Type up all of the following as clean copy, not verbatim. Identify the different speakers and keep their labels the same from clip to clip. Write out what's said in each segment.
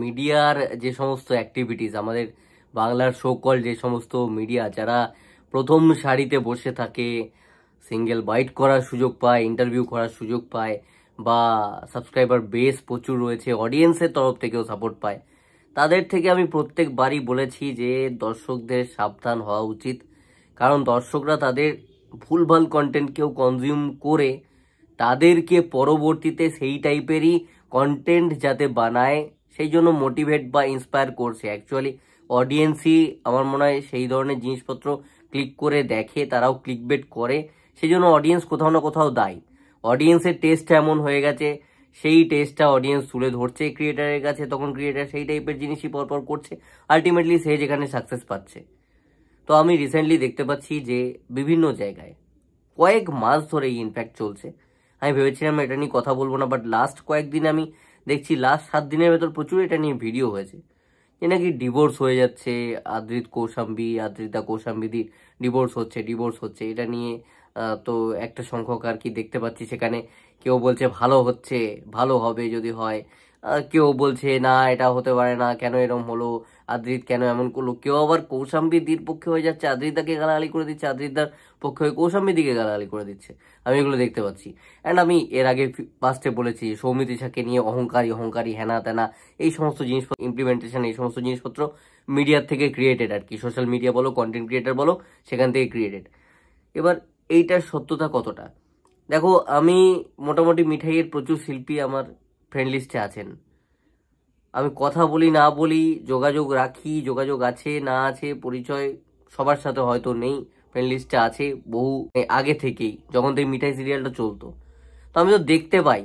Speaker 1: মিডিয়ার যে সমস্ত অ্যাক্টিভিটিস, আমাদের বাংলার শোকল যে সমস্ত মিডিয়া যারা প্রথম সারিতে বসে থাকে, সিঙ্গেল বাইট করার সুযোগ পায়, ইন্টারভিউ করার সুযোগ পায়, বা সাবস্ক্রাইবার বেস প্রচুর রয়েছে, অডিয়েন্সের তরফ থেকেও সাপোর্ট পায়, তাদের থেকে আমি প্রত্যেকবারই বলেছি যে দর্শকদের সাবধান হওয়া উচিত। কারণ দর্শকরা তাদের ভুলভাল কন্টেন্ট কেউ কনজিউম করে তাদেরকে পরবর্তীতে সেই টাইপেরই কন্টেন্ট যাতে বানায় সেই জন্য মোটিভেট বা ইন্সপায়ার করছে। অ্যাকচুয়ালি অডিয়েন্সই আমার মনে হয় সেই ধরনের জিনিসপত্র ক্লিক করে দেখে, তারাও ক্লিক বেট করে, সেই জন্য অডিয়েন্স কোথাও না কোথাও দায়ী। অডিয়েন্সের টেস্টটা এমন হয়ে গেছে, সেই টেস্টটা অডিয়েন্স তুলে ধরছে ক্রিয়েটারের কাছে, তখন ক্রিয়েটার সেই টাইপের জিনিসই পরপর করছে, আলটিমেটলি সে যেখানে সাকসেস পাচ্ছে। তো আমি রিসেন্টলি দেখতে পাচ্ছি যে বিভিন্ন জায়গায় কয়েক মাস ধরে ইনফ্যাক্ট চলছে, আমি ভেবেছিলাম এটা নিয়ে কথা বলবো না, বাট লাস্ট কয়েকদিন আমি দেখছি, লাস্ট 7 দিনের ভেতর প্রচুর এটা নিয়ে ভিডিও হয়েছে যে নাকি ডিভোর্স হয়ে যাচ্ছে, আদ্রিতা কৌশাম্বীদির ডিভোর্স হচ্ছে এটা নিয়ে। তো একটা সংখ্যক আর কি দেখতে পাচ্ছি সেখানে, কেউ বলছে ভালো হচ্ছে, ভালো হবে যদি হয়, কেউ বলছে না এটা হতে পারে না, কেন এরম হলো, আদ্রিত কেন এমন করলো, কেউ আবার কৌশাম্বীদির পক্ষে হয়ে যাচ্ছে, আদ্রিতাকে গালাগালি করে দিচ্ছে, আদ্রিতার পক্ষে হয়ে কৌশাম্বীদিকে গালাগালি করে দিচ্ছে। আমি এগুলো দেখতে পাচ্ছি। অ্যান্ড আমি এর আগে ফার্স্টে বলেছি সৌমিত্রিষাকে নিয়ে অহংকারী হেনা তেনা এই সমস্ত জিনিসপত্র ইমপ্লিমেন্টেশন, এই সমস্ত জিনিসপত্র মিডিয়ার থেকে ক্রিয়েটেড আর কি, সোশ্যাল মিডিয়া বলো, কন্টেন্ট ক্রিয়েটার বলো, সেখান থেকে ক্রিয়েটেড। এবার এইটার সত্যতা কতটা, দেখো আমি মোটামুটি মিঠাইয়ের প্রচুর শিল্পী আমার ফ্রেন্ড লিস্টে আছেন, আমি কথা বলি না বলি, যোগাযোগ রাখি, যোগাযোগ আছে না আছে, পরিচয় সবার সাথে হয়তো নেই, ফ্রেন্ড লিস্টে আছে বহু আগে থেকেই, যখন থেকে মিঠাই সিরিয়ালটা চলতো। তো আমি তো দেখতে পাই,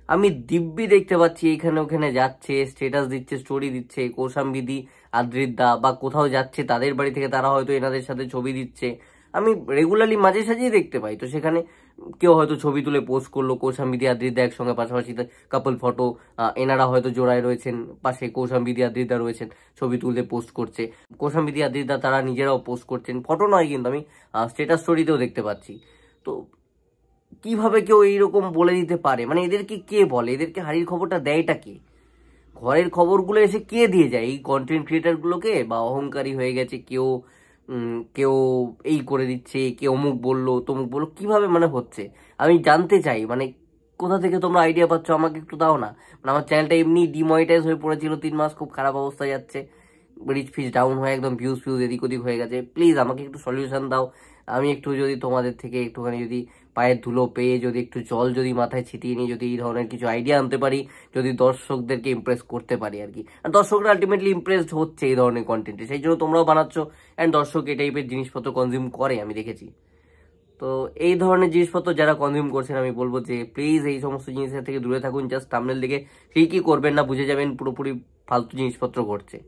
Speaker 1: আমি দিব্যি দেখতে পাচ্ছি এখানে ওখানে যাচ্ছে, স্ট্যাটাস দিচ্ছে, স্টোরি দিচ্ছে, কৌশাম্বীদি আদ্রিত বা কোথাও যাচ্ছে তাদের বাড়ি থেকে, তারা হয়তো এনাদের সাথে ছবি দিচ্ছে, আমি রেগুলারলি মাঝে সাঝেই দেখতে পাই। তো সেখানে কেউ হয়তো ছবি তুলে পোস্ট করলো, কৌশাম্বীদি আদ্রিত একসঙ্গে পাশাপাশি কাপল ফটো, এনারা হয়তো জোড়ায় রয়েছেন, পাশে কৌশাম্বীদি আদ্রিতা রয়েছেন, ছবি তুলতে পোস্ট করছে, কৌশাম্বীদি আদ্রিতা তারা নিজেরাও পোস্ট করছেন, ফটো নয় কিন্তু আমি স্ট্যাটাস স্টোরিতেও দেখতে পাচ্ছি। তো কিভাবে কেউ এইরকম বলে দিতে পারে, মানে এদেরকে কে বলে, এদেরকে হাড়ির খবরটা দেয়টা কে, ঘরের খবরগুলো এসে কে দিয়ে যায় এই কন্টেন্ট ক্রিয়েটারগুলোকে, বা অহংকারী হয়ে গেছে কেউ, কেউ এই করে দিচ্ছে, কেউ অমুক বললো তমুক বললো, কিভাবে মানে হচ্ছে আমি জানতে চাই। মানে কোথা থেকে তোমরা আইডিয়া পাচ্ছ আমাকে একটু দাও না। মানে আমার চ্যানেলটা এমনি ডিমনিটাইজ হয়ে পড়েছিল 3 মাস, খুব খারাপ অবস্থা যাচ্ছে, রিচ ফিচ ডাউন হয়ে একদম ভিউজ এদিক ওদিক হয়ে গেছে, প্লিজ আমাকে একটু সলিউশন দাও। আমি একটু যদি তোমাদের থেকে একটুখানি যদি পায়ের ধুলো পেয়ে, যদি একটু জল যদি মাথায় ছিটিয়ে নিয়ে যদি এই ধরনের কিছু আইডিয়া আনতে পারি, যদি দর্শকদেরকে ইমপ্রেস করতে পারি আর কি। আর দর্শকরা আলটিমেটলি ইমপ্রেসড হচ্ছে এই ধরনের কন্টেন্টে, সেই জন্য তোমরাও বানাচ্ছ, অ্যান্ড দর্শক এই টাইপের জিনিসপত্র কনজিউম করে আমি দেখেছি। তো এই ধরনের জিনিসপত্র যারা কনজিউম করছেন আমি বলবো যে প্লিজ এই সমস্ত জিনিসের থেকে দূরে থাকুন। জাস্ট থাম্বনেল দেখে কি করবেন না, বুঝে যাবেন পুরোপুরি ফালতু জিনিসপত্র ঘটছে।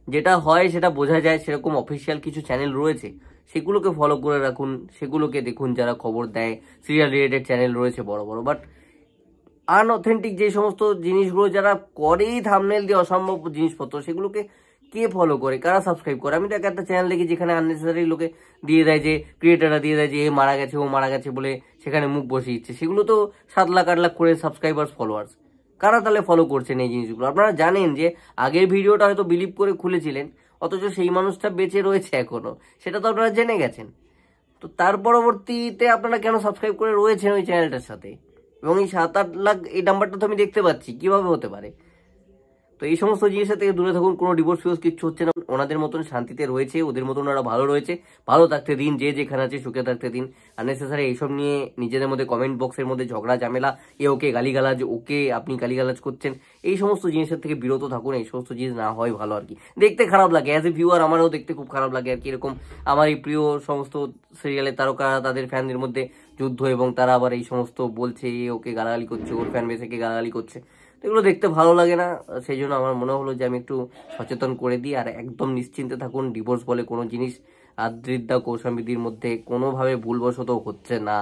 Speaker 1: যেটা হয় সেটা বোঝা যায়, সেরকম অফিসিয়াল কিছু চ্যানেল রয়েছে, সেগুলোকে ফলো করে রাখুন, সেগুলোকে দেখুন যারা খবর দেয়, সিরিয়াল রিলেটেড চ্যানেল রয়েছে বড় বড়। বাট আনঅথেন্টিক যে সমস্ত জিনিসগুলো যারা করেই থাম্বনেল দিয়ে অসম্ভব জিনিসপত্র, সেগুলোকে কে ফলো করে, কারা সাবস্ক্রাইব করে? আমি তো একটা চ্যানেল দেখি যেখানে আননেসেসারি লোকে দিয়ে দেয়, যে ক্রিয়েটাররা দিয়ে দেয় যে এ মারা গেছে ও মারা গেছে বলে সেখানে মুখ বসিয়ে দিচ্ছে, সেগুলো তো 7 লাখ 8 লাখ করে সাবস্ক্রাইবার্স ফলোয়ার্স, কারা তাহলে ফলো করছেন এই জিনিসগুলো? আপনারা জানেন যে আগের ভিডিওটা হয়তো বিলিভ করে খুলেছিলেন, অথচ সেই মানুষটা বেঁচে রয়েছে এখনো, সেটা তো আপনারা জেনে গেছেন। তো তার পরবর্তীতে আপনারা কেন সাবস্ক্রাইব করে রয়েছেন ওই চ্যানেলটার সাথে? এবং এই 7-8 লাখ এই নাম্বারটা তো আমি দেখতে পাচ্ছি, কিভাবে হতে পারে? তো এই সমস্ত জিনিসের থেকে দূরে থাকুন। কোনো ডিভোর্স ফিভোর্স কিচ্ছু হচ্ছে না, ওনাদের মতন শান্তিতে রয়েছে, ওদের মতন ওরা ভালো রয়েছে, ভালো থাকতে দিন, যে যেখানে আছে সুখে থাকতে দিন। আননেসেসারি এইসব নিয়ে নিজেদের মধ্যে কমেন্ট বক্সের মধ্যে ঝগড়া ঝামেলা, এ ওকে গালিগালাজ, ওকে আপনি গালিগালাজ করছেন, এই সমস্ত জিনিসের থেকে বিরত থাকুন। এই সমস্ত জিনিস না হয় ভালো আর কি, দেখতে খারাপ লাগে অ্যাজ এ ভিউয়ার, আমারও দেখতে খুব খারাপ লাগে আর কি। এরকম আমার এই প্রিয় সমস্ত সিরিয়ালের তারকারা তাদের ফ্যানদের মধ্যে যুদ্ধ, এবং তারা আবার এই সমস্ত বলছে, এ ওকে গালাগালি করছে, ওর ফ্যান বেসেকে গালাগালি করছে, এগুলো দেখতে ভালো লাগে না। সেই জন্য আমার মনে হলো যে আমি একটু সচেতন করে দিই। আর একদম নিশ্চিন্তে থাকুন, ডিভোর্স বলে কোনো জিনিস আদ্রিত কৌশাম্বীদির মধ্যে কোনোভাবে ভুলবশত হচ্ছে না।